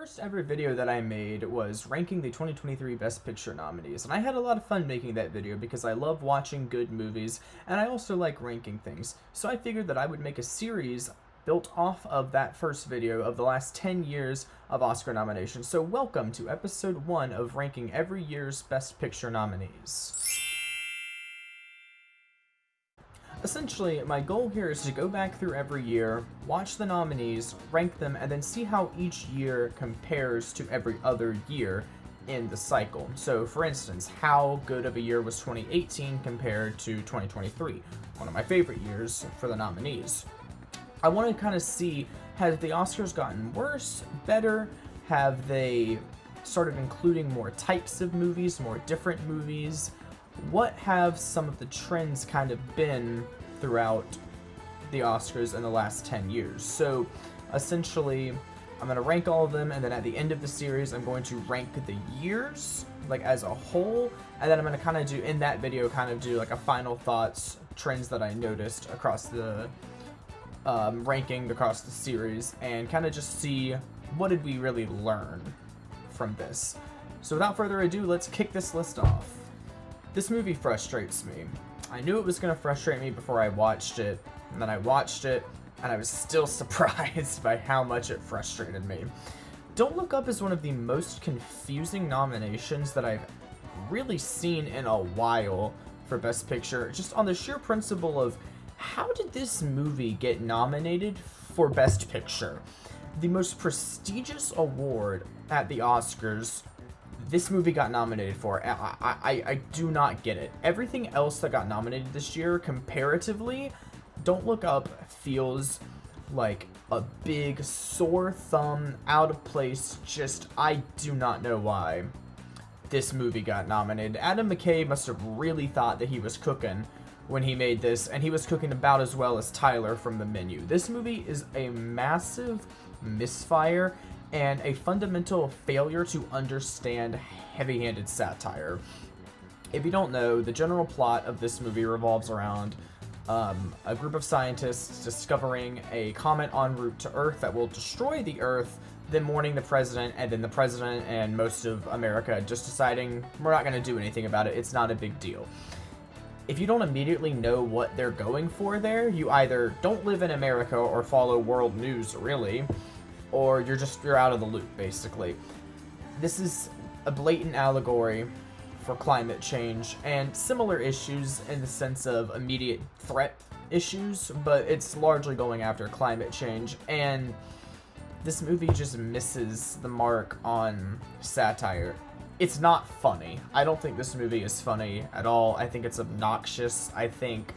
first ever video that I made was ranking the 2023 Best Picture nominees, and I had a lot of fun making that video because I love watching good movies, and I also like ranking things. So I figured that I would make a series built off of that first video of the last 10 years of Oscar nominations. So welcome to episode 1 of ranking every year's Best Picture nominees. Essentially, my goal here is to go back through every year, watch the nominees, rank them, and then see how each year compares to every other year in the cycle. So, for instance, how good of a year was 2018 compared to 2023? One of my favorite years for the nominees. I want to kind of see, have the Oscars gotten worse, better? Have they started including more types of movies, more different movies? What have some of the trends kind of been throughout the Oscars in the last 10 years? So essentially, I'm going to rank all of them, and then at the end of the series, I'm going to rank the years, like as a whole, and then I'm going to kind of do, in that video, kind of do like a final thoughts, trends that I noticed across the ranking across the series, and kind of just see what did we really learn from this. So without further ado, let's kick this list off. This movie frustrates me. I knew it was going to frustrate me before I watched it, and then I watched it, and I was still surprised by how much it frustrated me. Don't Look Up is one of the most confusing nominations that I've really seen in a while for Best Picture, just on the sheer principle of how did this movie get nominated for Best Picture? The most prestigious award at the Oscars, this movie got nominated for. I do not get it. Everything else that got nominated this year, comparatively, Don't Look Up feels like a big sore thumb, out of place, just I do not know why this movie got nominated. Adam McKay must have really thought that he was cooking when he made this, and he was cooking about as well as Tyler from The Menu. This movie is a massive misfire and a fundamental failure to understand heavy-handed satire. If you don't know, the general plot of this movie revolves around a group of scientists discovering a comet en route to Earth that will destroy the Earth, then mourning the president, and then the president and most of America just deciding we're not going to do anything about it, it's not a big deal. If you don't immediately know what they're going for there, you either don't live in America or follow world news, really, or you're out of the loop, basically. This is a blatant allegory for climate change and similar issues in the sense of immediate threat issues, but it's largely going after climate change, and this movie just misses the mark on satire. It's not funny. I don't think this movie is funny at all. I think it's obnoxious. I think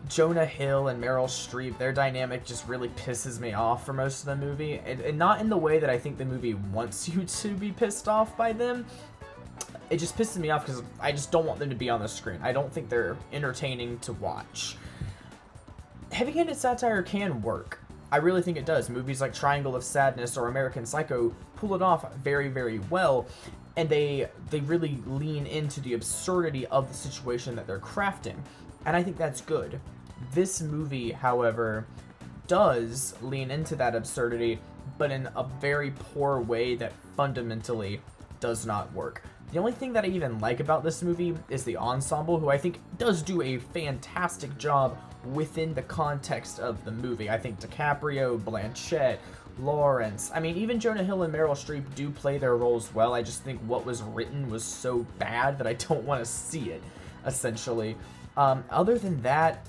Jonah Hill and Meryl Streep, their dynamic just really pisses me off for most of the movie. And not in the way that I think the movie wants you to be pissed off by them. It just pisses me off because I just don't want them to be on the screen. I don't think they're entertaining to watch. Heavy-handed satire can work. I really think it does. Movies like Triangle of Sadness or American Psycho pull it off very, very well, and they really lean into the absurdity of the situation that they're crafting, and I think that's good. This movie, however, does lean into that absurdity, but in a very poor way that fundamentally does not work. The only thing that I even like about this movie is the ensemble, who I think does do a fantastic job within the context of the movie. I think DiCaprio, Blanchett, Lawrence, I mean, even Jonah Hill and Meryl Streep do play their roles well. I just think what was written was so bad that I don't want to see it, essentially. Other than that,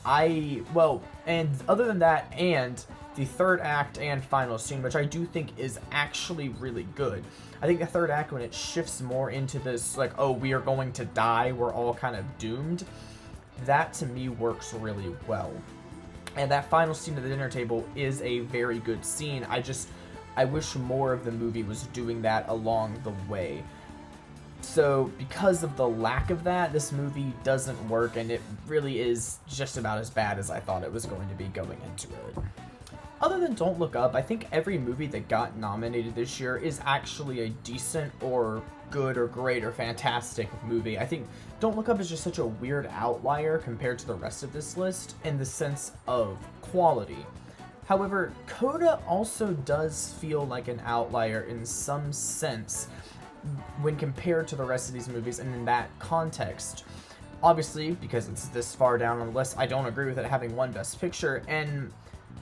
and the third act and final scene, which I do think is actually really good. I think the third act, when it shifts more into this, like, oh, we are going to die, we're all kind of doomed, that to me works really well. And that final scene at the dinner table is a very good scene. I wish more of the movie was doing that along the way. So because of the lack of that, this movie doesn't work, and it really is just about as bad as I thought it was going to be going into it. Other than Don't Look Up, I think every movie that got nominated this year is actually a decent or good or great or fantastic movie. I think Don't Look Up is just such a weird outlier compared to the rest of this list in the sense of quality. However, Coda also does feel like an outlier in some sense when compared to the rest of these movies, and in that context. Obviously, because it's this far down on the list, I don't agree with it having won Best Picture, and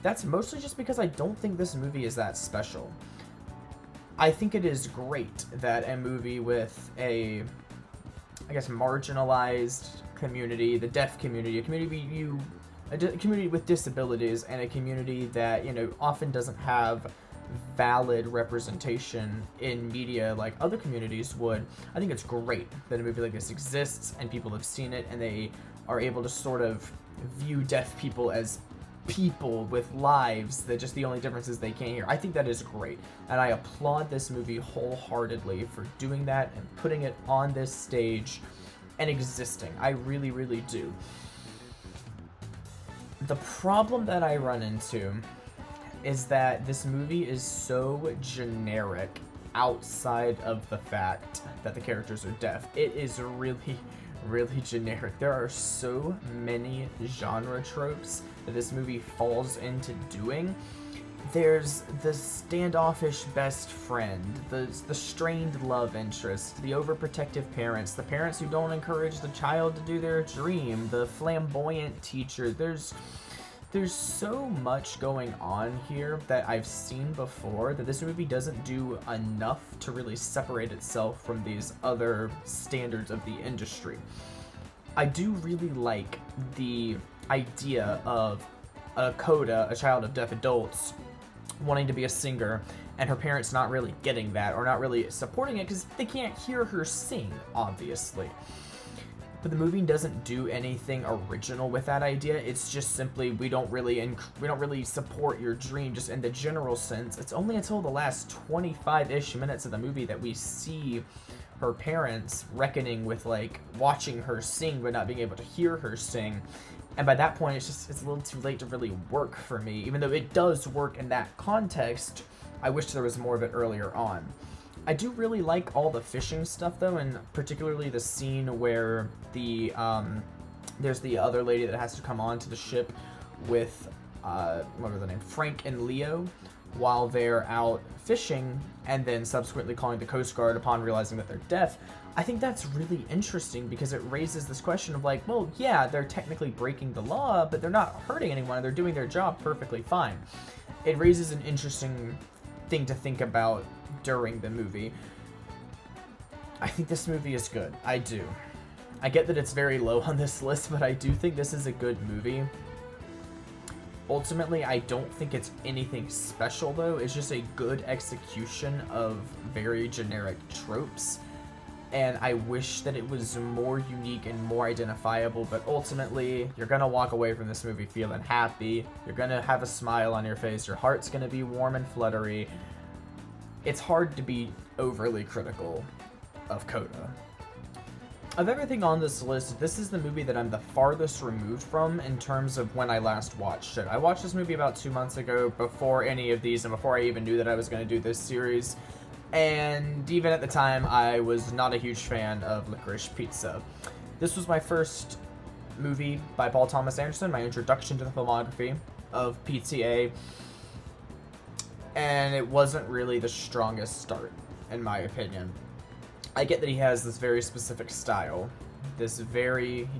that's mostly just because I don't think this movie is that special. I think it is great that a movie with a, I guess, marginalized community, the deaf community, a community with disabilities, and a community that, often doesn't have valid representation in media like other communities would. I think it's great that a movie like this exists and people have seen it and they are able to sort of view deaf people as people with lives, that just the only difference is they can't hear. I think that is great, and I applaud this movie wholeheartedly for doing that and putting it on this stage and existing. I really, really do. The problem that I run into is that this movie is so generic outside of the fact that the characters are deaf. It is really, really generic. There are so many genre tropes that this movie falls into doing. There's the standoffish best friend, the strained love interest, the overprotective parents, the parents who don't encourage the child to do their dream, the flamboyant teacher. There's so much going on here that I've seen before that this movie doesn't do enough to really separate itself from these other standards of the industry. I do really like the idea of a coda, a child of deaf adults, wanting to be a singer, and her parents not really getting that or not really supporting it because they can't hear her sing, obviously. But the movie doesn't do anything original with that idea. It's just simply we don't really support your dream just in the general sense. It's only until the last 25-ish minutes of the movie that we see her parents reckoning with like watching her sing but not being able to hear her sing. And by that point it's a little too late to really work for me. Even though it does work in that context, I wish there was more of it earlier on. I do really like all the fishing stuff though, and particularly the scene where there's the other lady that has to come onto the ship with what are the name? Frank and Leo, while they're out fishing, and then subsequently calling the Coast Guard upon realizing that they're deaf. I think that's really interesting because it raises this question of like, well, yeah, they're technically breaking the law, but they're not hurting anyone. They're doing their job perfectly fine. It raises an interesting thing to think about during the movie. I think this movie is good. I do. I get that it's very low on this list, but I do think this is a good movie. Ultimately, I don't think it's anything special though. It's just a good execution of very generic tropes. And I wish that it was more unique and more identifiable, but ultimately, you're gonna walk away from this movie feeling happy. You're gonna have a smile on your face. Your heart's gonna be warm and fluttery. It's hard to be overly critical of Coda. Of everything on this list, this is the movie that I'm the farthest removed from in terms of when I last watched it. I watched this movie about 2 months ago, before any of these, and before I even knew that I was going to do this series. And even at the time, I was not a huge fan of Licorice Pizza. This was my first movie by Paul Thomas Anderson, my introduction to the filmography of PTA. And it wasn't really the strongest start, in my opinion. I get that he has this very specific style. He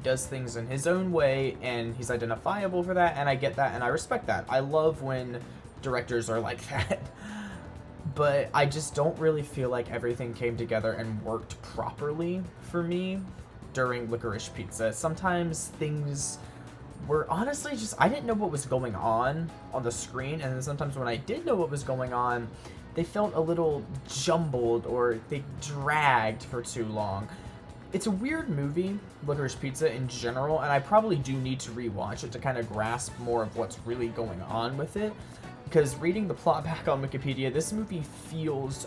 does things in his own way, and he's identifiable for that, and I get that, and I respect that. I love when directors are like that. But I just don't really feel like everything came together and worked properly for me during Licorice Pizza. Sometimes things were honestly just, I didn't know what was going on the screen, and then sometimes when I did know what was going on, they felt a little jumbled or they dragged for too long. It's a weird movie, Licorice Pizza in general, and I probably do need to rewatch it to kind of grasp more of what's really going on with it. Because reading the plot back on Wikipedia, this movie feels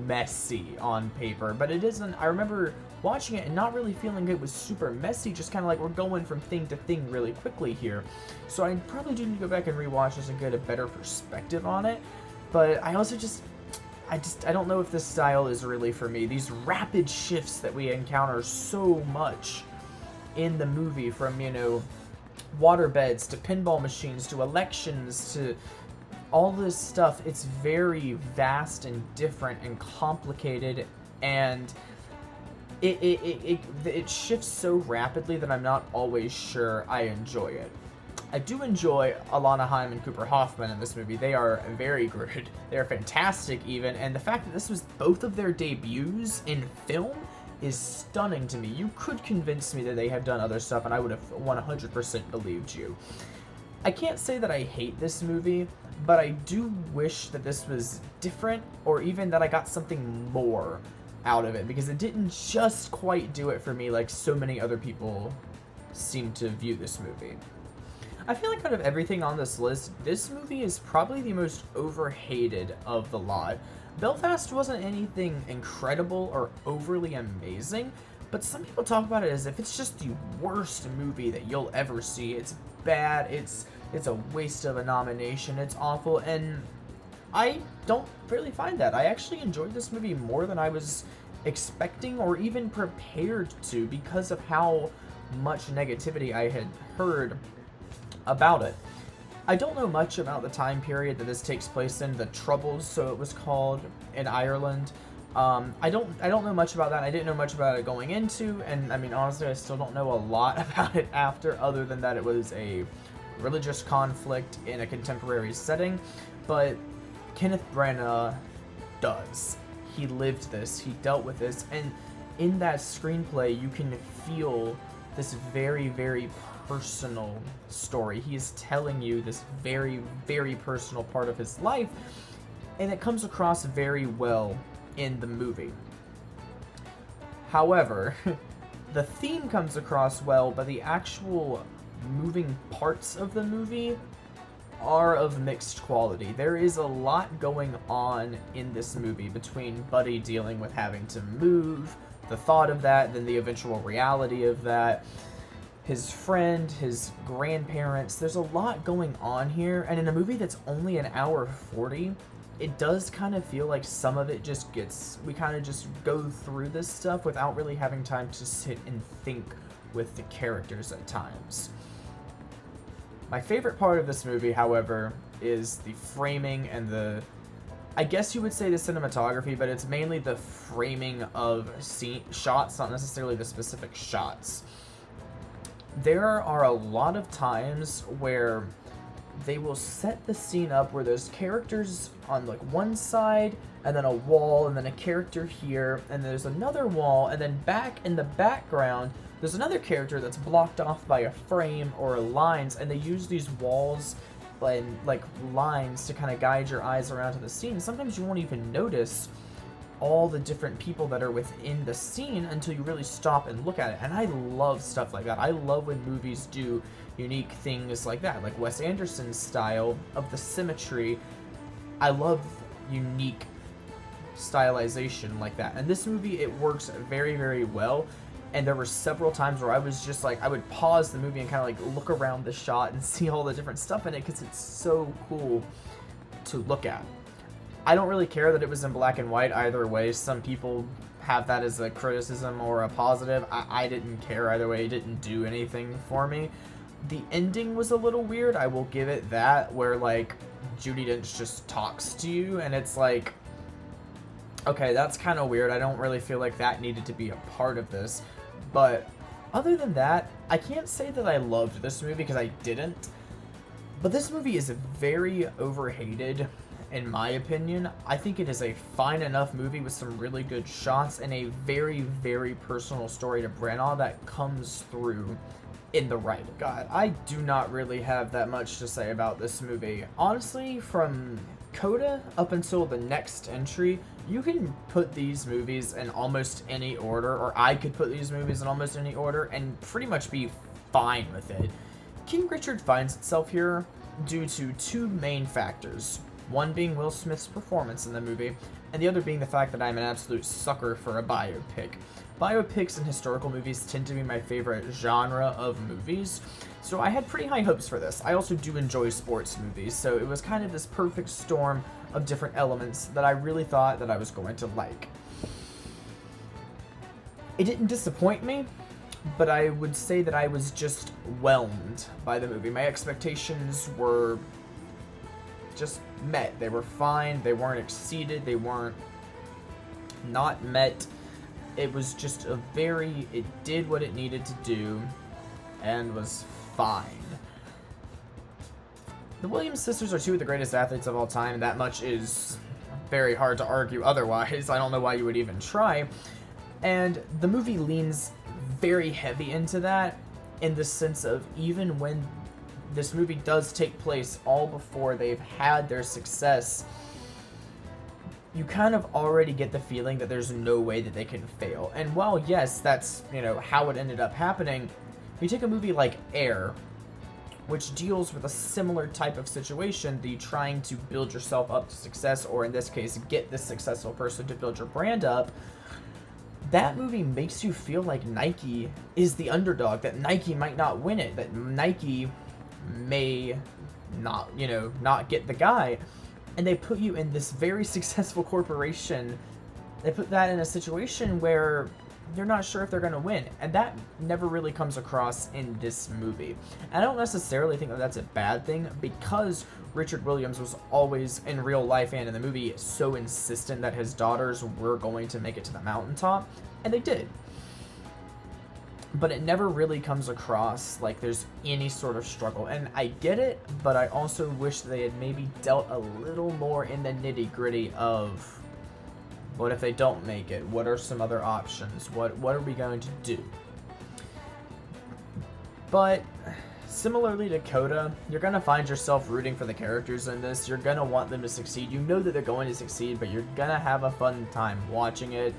messy on paper, but it isn't. I remember watching it and not really feeling it was super messy, just kind of like we're going from thing to thing really quickly here. So I probably do need to go back and rewatch this and get a better perspective on it. But I also I don't know if this style is really for me. These rapid shifts that we encounter so much in the movie, from, waterbeds to pinball machines to elections to all this stuff, it's very vast and different and complicated, and it shifts so rapidly that I'm not always sure I enjoy it. I do enjoy Alana Haim and Cooper Hoffman in this movie. They are very good. They are fantastic even, and the fact that this was both of their debuts in film is stunning to me. You could convince me that they have done other stuff, and I would have 100% believed you. I can't say that I hate this movie, but I do wish that this was different, or even that I got something more out of it, because it didn't just quite do it for me like so many other people seem to view this movie. I feel like out of everything on this list, this movie is probably the most overhated of the lot. Belfast wasn't anything incredible or overly amazing, but some people talk about it as if it's just the worst movie that you'll ever see. It's bad, it's a waste of a nomination, it's awful, and I don't really find that. I actually enjoyed this movie more than I was expecting or even prepared to, because of how much negativity I had heard about it. I don't know much about the time period that this takes place in, the Troubles, so it was called, in Ireland. I don't know much about that. I didn't know much about it going into, and I mean, honestly, I still don't know a lot about it after, other than that it was a religious conflict in a contemporary setting, but Kenneth Branagh does. He lived this, he dealt with this, and in that screenplay you can feel this very, very personal story. He is telling you this very, very personal part of his life, and it comes across very well in the movie. However, the theme comes across well, but the actual moving parts of the movie are of mixed quality. There is a lot going on in this movie, between Buddy dealing with having to move, the thought of that, then the eventual reality of that, his friend, his grandparents. There's a lot going on here, and in a movie that's only an hour 40, it does kind of feel like some of it just gets, we kind of just go through this stuff without really having time to sit and think with the characters at times. My favorite part of this movie, however, is the framing and the, I guess you would say the cinematography, but it's mainly the framing of shots, not necessarily the specific shots. There are a lot of times where they will set the scene up where there's characters on like one side, and then a wall, and then a character here, and there's another wall, and then back in the background there's another character that's blocked off by a frame or lines, and they use these walls and like lines to kind of guide your eyes around to the scene. Sometimes you won't even notice all the different people that are within the scene until you really stop and look at it. And I love stuff like that. I love when movies do unique things like that, like Wes Anderson's style of the symmetry. I love unique stylization like that. And this movie, it works very, very well. And there were several times where I was just like, I would pause the movie and kind of like look around the shot and see all the different stuff in it, because it's so cool to look at. I don't really care that it was in black and white either way. Some people have that as a criticism or a positive. I didn't care either way. It didn't do anything for me. The ending was a little weird, I will give it that, where like Judi Dench just talks to you, and it's like, okay, that's kind of weird. I don't really feel like that needed to be a part of this. But other than that, I can't say that I loved this movie, because I didn't. But this movie is very overhated, in my opinion. I think it is a fine enough movie with some really good shots and a very, very personal story to Branagh that comes through in the writing. God, I do not really have that much to say about this movie. Honestly, from Coda up until the next entry, you can put these movies in almost any order, or I could put these movies in almost any order and pretty much be fine with it. King Richard finds itself here due to two main factors. One being Will Smith's performance in the movie, and the other being the fact that I'm an absolute sucker for a biopic. Biopics and historical movies tend to be my favorite genre of movies, so I had pretty high hopes for this. I also do enjoy sports movies, so it was kind of this perfect storm of different elements that I really thought that I was going to like. It didn't disappoint me, but I would say that I was just whelmed by the movie. My expectations were just met. They were fine. They weren't exceeded. They weren't not met. It was just it did what it needed to do and was fine. The Williams sisters are two of the greatest athletes of all time. That much is very hard to argue otherwise. I don't know why you would even try. And the movie leans very heavy into that, in the sense of even when this movie does take place all before they've had their success, you kind of already get the feeling that there's no way that they can fail. And while, yes, that's, how it ended up happening, you take a movie like Air, which deals with a similar type of situation, the trying to build yourself up to success, or in this case, get this successful person to build your brand up. That movie makes you feel like Nike is the underdog, that Nike might not win it, that Nike may not, not get the guy. And they put you in this very successful corporation. They put that in a situation where you're not sure if they're going to win. And that never really comes across in this movie. And I don't necessarily think that that's a bad thing, because Richard Williams was always, in real life and in the movie, so insistent that his daughters were going to make it to the mountaintop. And they did. But it never really comes across like there's any sort of struggle. And I get it, but I also wish they had maybe dealt a little more in the nitty-gritty of, what if they don't make it? What are some other options? What are we going to do? But similarly to Coda, you're going to find yourself rooting for the characters in this. You're going to want them to succeed. You know that they're going to succeed, but you're going to have a fun time watching it.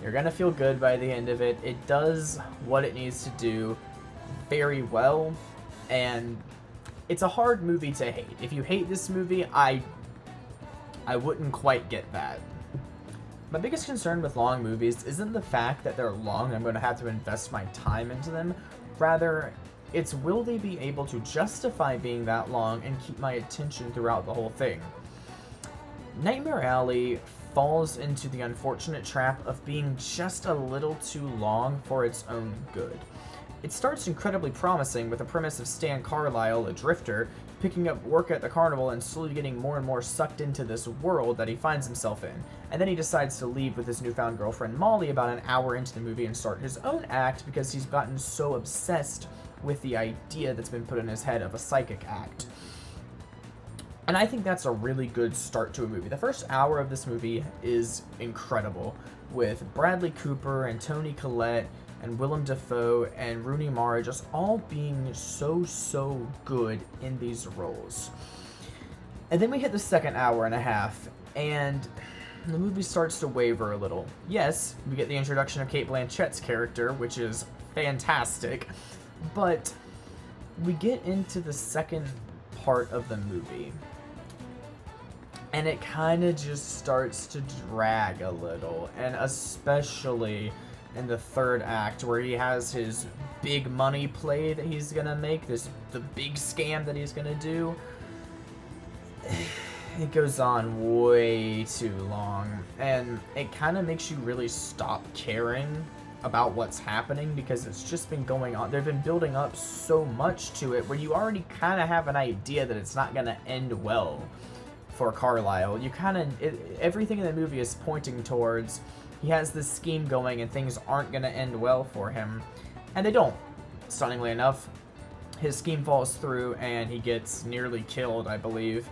You're going to feel good by the end of it. It does what it needs to do very well, and it's a hard movie to hate. If you hate this movie, I wouldn't quite get that. My biggest concern with long movies isn't the fact that they're long and I'm going to have to invest my time into them. Rather, it's will they be able to justify being that long and keep my attention throughout the whole thing. Nightmare Alley falls into the unfortunate trap of being just a little too long for its own good. It starts incredibly promising with the premise of Stan Carlisle, a drifter, picking up work at the carnival and slowly getting more and more sucked into this world that he finds himself in. And then he decides to leave with his newfound girlfriend Molly about an hour into the movie and start his own act because he's gotten so obsessed with the idea that's been put in his head of a psychic act. And I think that's a really good start to a movie. The first hour of this movie is incredible, with Bradley Cooper and Toni Collette and Willem Dafoe and Rooney Mara just all being so good in these roles. And then we hit the second hour and a half, and the movie starts to waver a little. Yes, we get the introduction of Cate Blanchett's character, which is fantastic, but we get into the second part of the movie, and it kind of just starts to drag a little, and especially in the third act where he has his big money play that he's gonna make, the big scam that he's gonna do. It goes on way too long, and it kind of makes you really stop caring about what's happening because it's just been going on. They've been building up so much to it where you already kind of have an idea that it's not going to end well for Carlisle. You kind of, everything in the movie is pointing towards he has this scheme going and things aren't going to end well for him. And they don't. Stunningly enough, his scheme falls through and he gets nearly killed, I believe.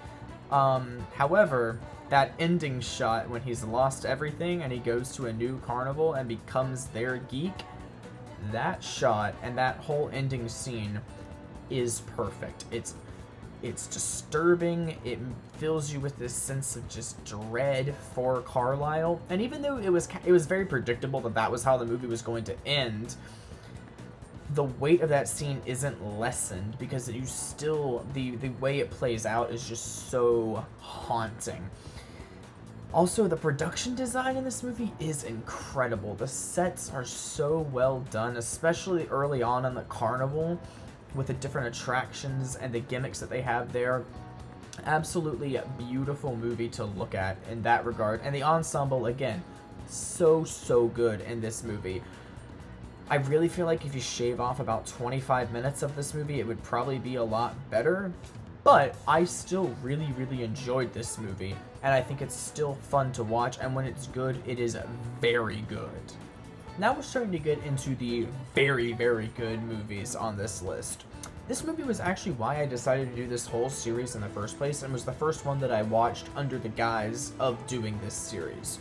However, that ending shot when he's lost everything and he goes to a new carnival and becomes their geek, that shot and that whole ending scene is perfect. It's disturbing. It fills you with this sense of just dread for Carlisle. And even though it was very predictable that was how the movie was going to end, the weight of that scene isn't lessened because you still, the way it plays out is just so haunting. Also, the production design in this movie is incredible. The sets are so well done, especially early on in the carnival with the different attractions and the gimmicks that they have there. Absolutely a beautiful movie to look at in that regard. And the ensemble, again, so good in this movie. I really feel like if you shave off about 25 minutes of this movie, it would probably be a lot better. But I still really, really enjoyed this movie, and I think it's still fun to watch, and when it's good, it is very good. Now we're starting to get into the very, very good movies on this list. This movie was actually why I decided to do this whole series in the first place, and was the first one that I watched under the guise of doing this series.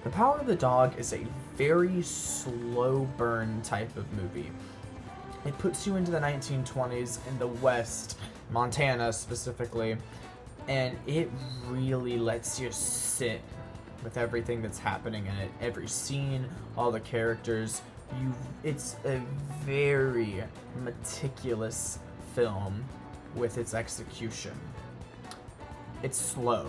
The Power of the Dog is a very slow burn type of movie. It puts you into the 1920s in the West, Montana specifically, and it really lets you sit with everything that's happening in it. Every scene, all the characters. It's a very meticulous film with its execution. It's slow.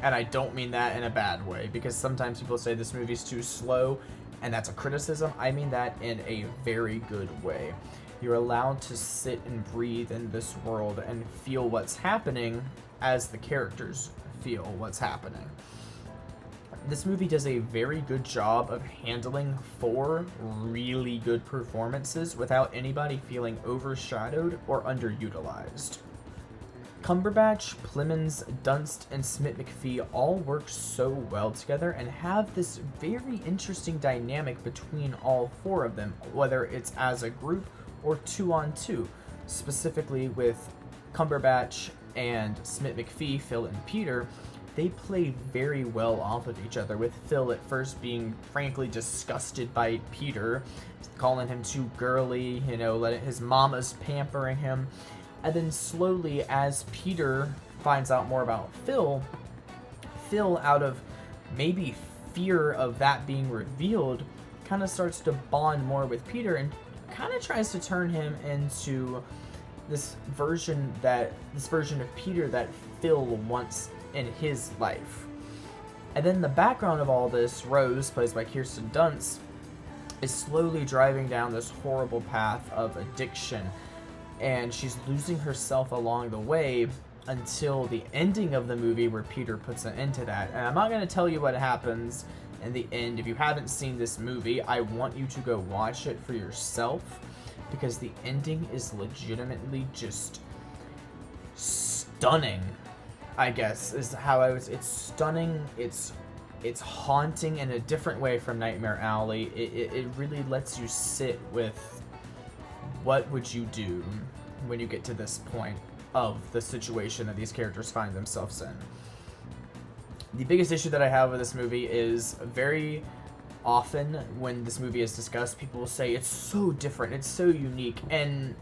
And I don't mean that in a bad way, because sometimes people say this movie's too slow, and that's a criticism. I mean that in a very good way. You're allowed to sit and breathe in this world and feel what's happening as the characters feel what's happening. This movie does a very good job of handling 4 really good performances without anybody feeling overshadowed or underutilized. Cumberbatch, Plemons, Dunst, and Smith-McPhee all work so well together and have this very interesting dynamic between all 4 of them, whether it's as a group or 2-on-2. Specifically with Cumberbatch and Smith-McPhee, Phil and Peter, they play very well off of each other, with Phil at first being frankly disgusted by Peter, calling him too girly, his mama's pampering him. And then slowly, as Peter finds out more about Phil, out of maybe fear of that being revealed, kind of starts to bond more with Peter and kind of tries to turn him into this version of Peter that Phil wants in his life. And then the background of all this, Rose, played by Kirsten Dunst, is slowly driving down this horrible path of addiction, and she's losing herself along the way until the ending of the movie, where Peter puts an end to that. And I'm not going to tell you what happens in the end. If you haven't seen this movie, I want you to go watch it for yourself, because the ending is legitimately just stunning, I guess, is how it's stunning. It's haunting in a different way from Nightmare Alley. It really lets you sit with what would you do when you get to this point of the situation that these characters find themselves in. The biggest issue that I have with this movie is, very often when this movie is discussed, people will say it's so different, it's so unique, and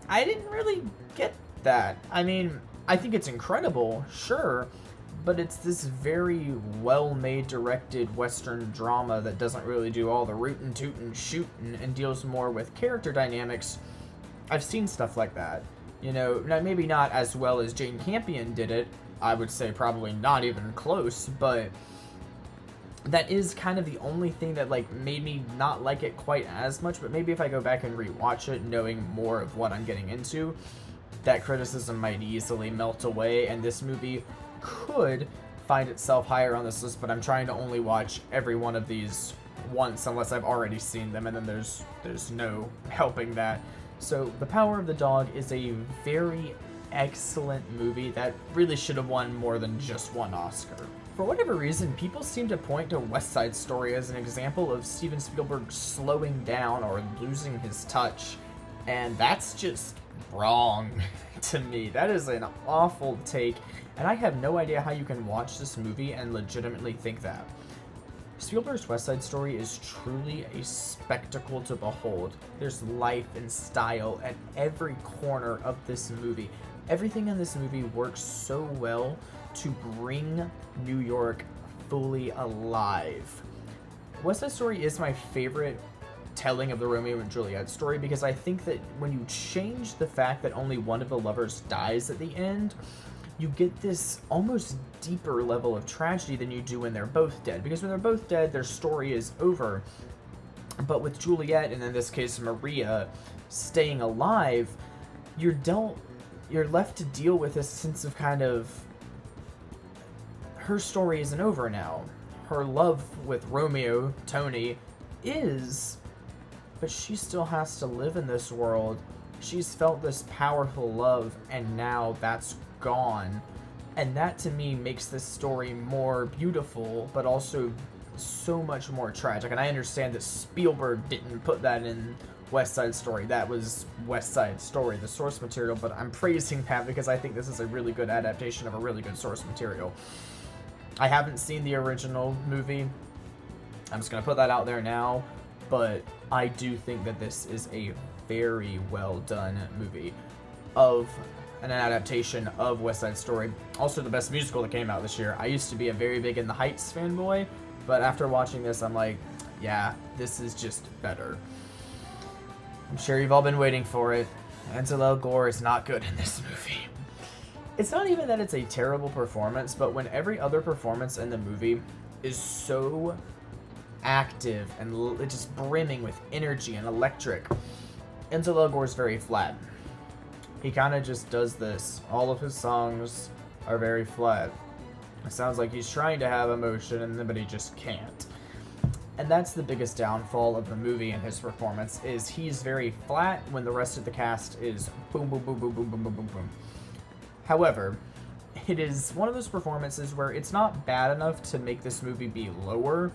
I didn't really get that. I mean, I think it's incredible, sure, but it's this very well-made, directed Western drama that doesn't really do all the rootin', tootin', shootin', and deals more with character dynamics. I've seen stuff like that. Maybe not as well as Jane Campion did it. I would say probably not even close, but that is kind of the only thing that made me not like it quite as much. But maybe if I go back and rewatch it, knowing more of what I'm getting into, that criticism might easily melt away, and this movie could find itself higher on this list. But I'm trying to only watch every one of these once, unless I've already seen them, and then there's no helping that. So The Power of the Dog is a very excellent movie that really should have won more than just one Oscar. For whatever reason, people seem to point to West Side Story as an example of Steven Spielberg slowing down or losing his touch, and that's just wrong to me. That is an awful take, and I have no idea how you can watch this movie and legitimately think that. Spielberg's West Side Story is truly a spectacle to behold. There's life and style at every corner of this movie. Everything in this movie works so well to bring New York fully alive. West Side Story is my favorite telling of the Romeo and Juliet story, because I think that when you change the fact that only one of the lovers dies at the end, you get this almost deeper level of tragedy than you do when they're both dead. Because when they're both dead, their story is over. But with Juliet, and in this case Maria, staying alive, you're left to deal with this sense of kind of, her story isn't over now. Her love with Romeo, Tony, is, but she still has to live in this world She's felt this powerful love, and now that's gone. And that to me makes this story more beautiful, but also so much more tragic. And I understand that Spielberg didn't put that in West Side Story. That was West Side Story, the source material, but I'm praising that because I think this is a really good adaptation of a really good source material. I haven't seen the original movie. I'm just going to put that out there now, but I do think that this is a very well done movie of an adaptation of West Side Story. Also the best musical that came out this year. I used to be a very big In the Heights fanboy, but after watching this, I'm like, yeah, this is just better. I'm sure you've all been waiting for it. Ansel Elgort is not good in this movie. It's not even that it's a terrible performance, but when every other performance in the movie is so active and just brimming with energy and electric, Ansel Elgort is very flat. He kind of just does this. All of his songs are very flat. It sounds like he's trying to have emotion, but he just can't. And that's the biggest downfall of the movie and his performance, is he's very flat when the rest of the cast is boom, boom, boom, boom, boom, boom, boom, boom, boom. However, it is one of those performances where it's not bad enough to make this movie be lower,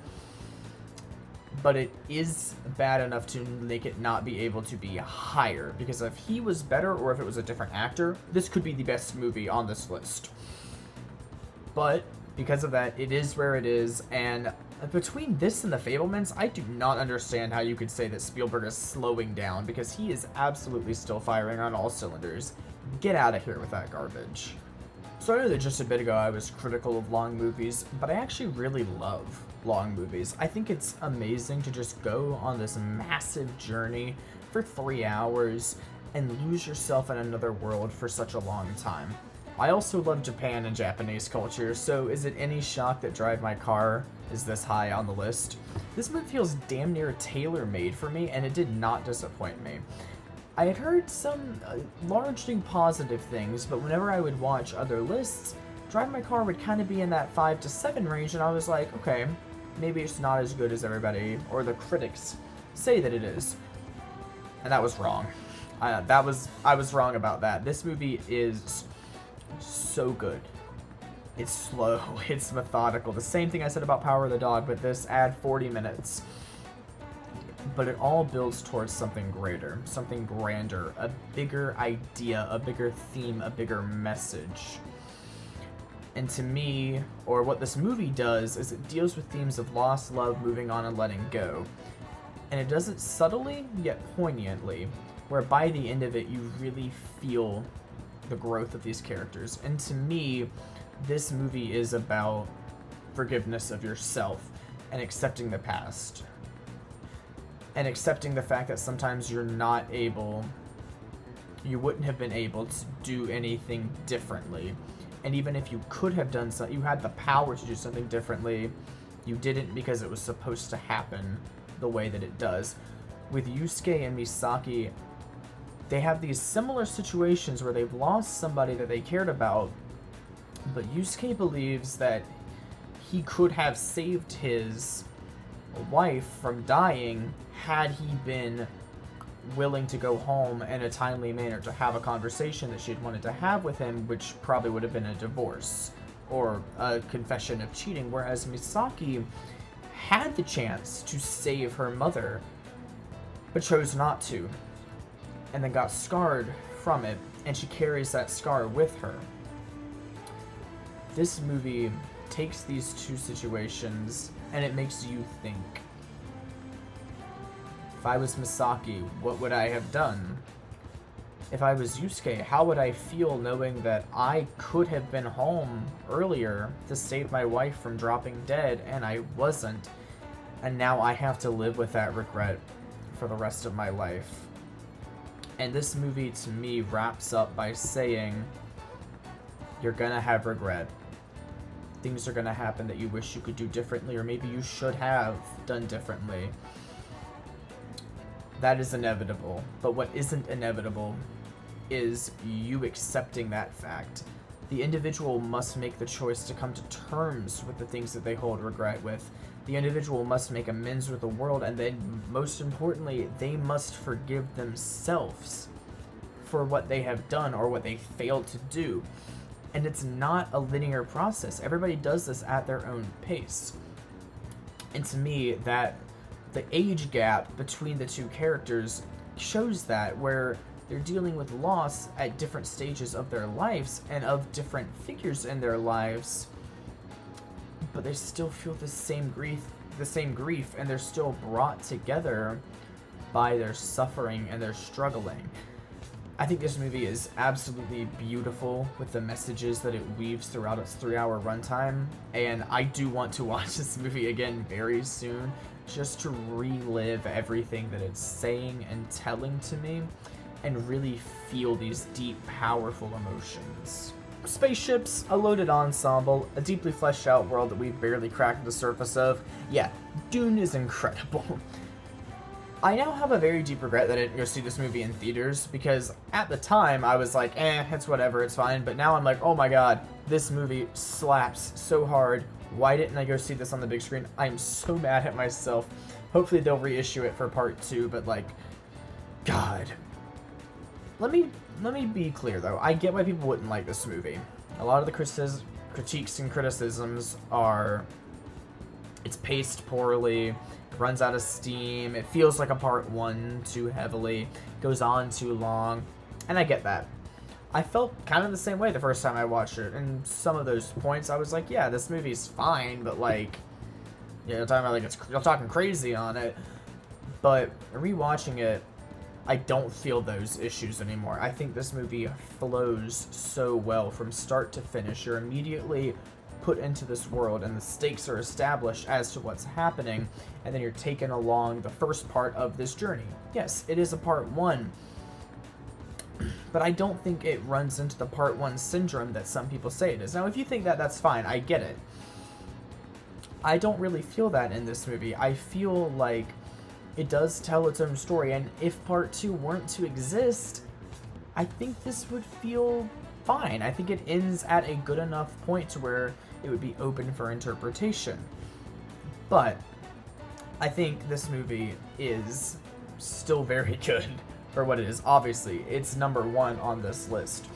but it is bad enough to make it not be able to be higher, because if he was better or if it was a different actor, this could be the best movie on this list. But because of that, it is where it is, and between this and The Fabelmans, I do not understand how you could say that Spielberg is slowing down, because he is absolutely still firing on all cylinders. Get out of here with that garbage. So I know that just a bit ago I was critical of long movies, but I actually really love long movies. I think it's amazing to just go on this massive journey for 3 hours and lose yourself in another world for such a long time. I also love Japan and Japanese culture, so is it any shock that Drive My Car is this high on the list? This movie feels damn near tailor-made for me, and it did not disappoint me. I had heard some largely positive things, but whenever I would watch other lists, Drive My Car would kind of be in that 5 to 7 range, and I was like, okay, maybe it's not as good as everybody or the critics say that it is. And that was wrong. I was wrong about that. This movie is so good. It's slow, it's methodical. The same thing I said about Power of the Dog, but this add 40 minutes. But it all builds towards something greater, something grander, a bigger idea, a bigger theme, a bigger message. And to me, or what this movie does, is it deals with themes of loss, love, moving on, and letting go. And it does it subtly, yet poignantly, where by the end of it, you really feel the growth of these characters. And to me, this movie is about forgiveness of yourself and accepting the past. And accepting the fact that sometimes you're not able, you wouldn't have been able to do anything differently. And even if you could have done something, you had the power to do something differently, you didn't because it was supposed to happen the way that it does. With Yusuke and Misaki, they have these similar situations where they've lost somebody that they cared about, but Yusuke believes that he could have saved his wife from dying had he been willing to go home in a timely manner to have a conversation that she'd wanted to have with him, which probably would have been a divorce or a confession of cheating, whereas Misaki had the chance to save her mother but chose not to, and then got scarred from it, and she carries that scar with her. This movie takes these two situations and it makes you think. If I was Misaki, what would I have done? If I was Yusuke, how would I feel knowing that I could have been home earlier to save my wife from dropping dead and I wasn't, and now I have to live with that regret for the rest of my life? And this movie to me wraps up by saying, you're gonna have regret. Things are gonna happen that you wish you could do differently, or maybe you should have done differently. That is inevitable, but what isn't inevitable is you accepting that fact. The individual must make the choice to come to terms with the things that they hold regret with. The individual must make amends with the world, and then, most importantly, they must forgive themselves for what they have done or what they failed to do. And it's not a linear process. Everybody does this at their own pace. And to me, that the age gap between the two characters shows that, where they're dealing with loss at different stages of their lives and of different figures in their lives, but they still feel the same grief, and they're still brought together by their suffering and their struggling. I think this movie is absolutely beautiful with the messages that it weaves throughout its 3-hour runtime, and I do want to watch this movie again very soon, just to relive everything that it's saying and telling to me, and really feel these deep, powerful emotions. Spaceships, a loaded ensemble, a deeply fleshed out world that we've barely cracked the surface of. Yeah, Dune is incredible. I now have a very deep regret that I didn't go see this movie in theaters, because at the time I was like, it's whatever, it's fine, but now I'm like, oh my god, this movie slaps so hard. Why didn't I go see this on the big screen? I'm so mad at myself. Hopefully they'll reissue it for part 2, but like, god. Let me be clear though, I get why people wouldn't like this movie. A lot of the critiques and criticisms are, it's paced poorly, it runs out of steam, it feels like a part 1 too heavily, goes on too long, and I get that. I felt kind of the same way the first time I watched it, and some of those points I was like, yeah, this movie's fine, but like, you're talking about like you're talking crazy on it, but rewatching it, I don't feel those issues anymore. I think this movie flows so well from start to finish. You're immediately put into this world and the stakes are established as to what's happening, and then you're taken along the first part of this journey. Yes, it is a part 1, but I don't think it runs into the part 1 syndrome that some people say it is. Now, if you think that, that's fine. I get it. I don't really feel that in this movie. I feel like it does tell its own story, and if part 2 weren't to exist, I think this would feel fine. I think it ends at a good enough point to where it would be open for interpretation. But I think this movie is still very good for what it is. Obviously, it's number 1 on this list.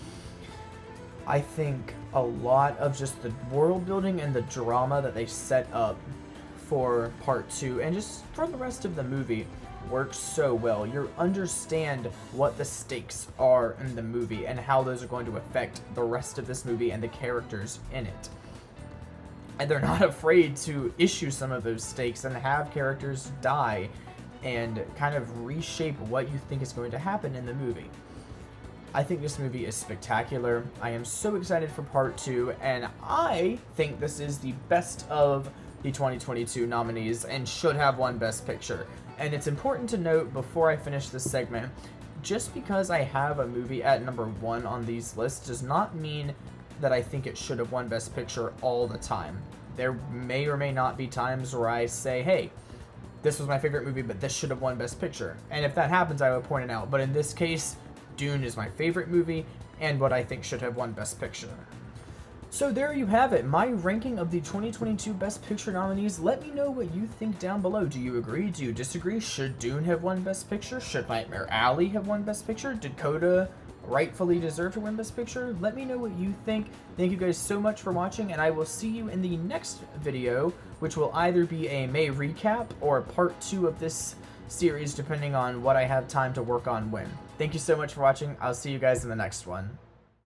I think a lot of just the world building and the drama that they set up for part 2 and just for the rest of the movie works so well. You understand what the stakes are in the movie and how those are going to affect the rest of this movie and the characters in it. And they're not afraid to issue some of those stakes and have characters die and kind of reshape what you think is going to happen in the movie. I think this movie is spectacular. I am so excited for part 2, and I think this is the best of the 2022 nominees and should have won Best Picture. And it's important to note before I finish this segment, just because I have a movie at number 1 on these lists does not mean that I think it should have won Best Picture all the time. There may or may not be times where I say, hey, this was my favorite movie, but this should have won Best Picture. And if that happens, I will point it out. But in this case, Dune is my favorite movie and what I think should have won Best Picture. So there you have it, my ranking of the 2022 Best Picture nominees. Let me know what you think down below. Do you agree? Do you disagree? Should Dune have won Best Picture? Should Nightmare Alley have won Best Picture? Did Coda rightfully deserve to win Best Picture? Let me know what you think. Thank you guys so much for watching, and I will see you in the next video, which will either be a May recap or part 2 of this series, depending on what I have time to work on when. Thank you so much for watching. I'll see you guys in the next one.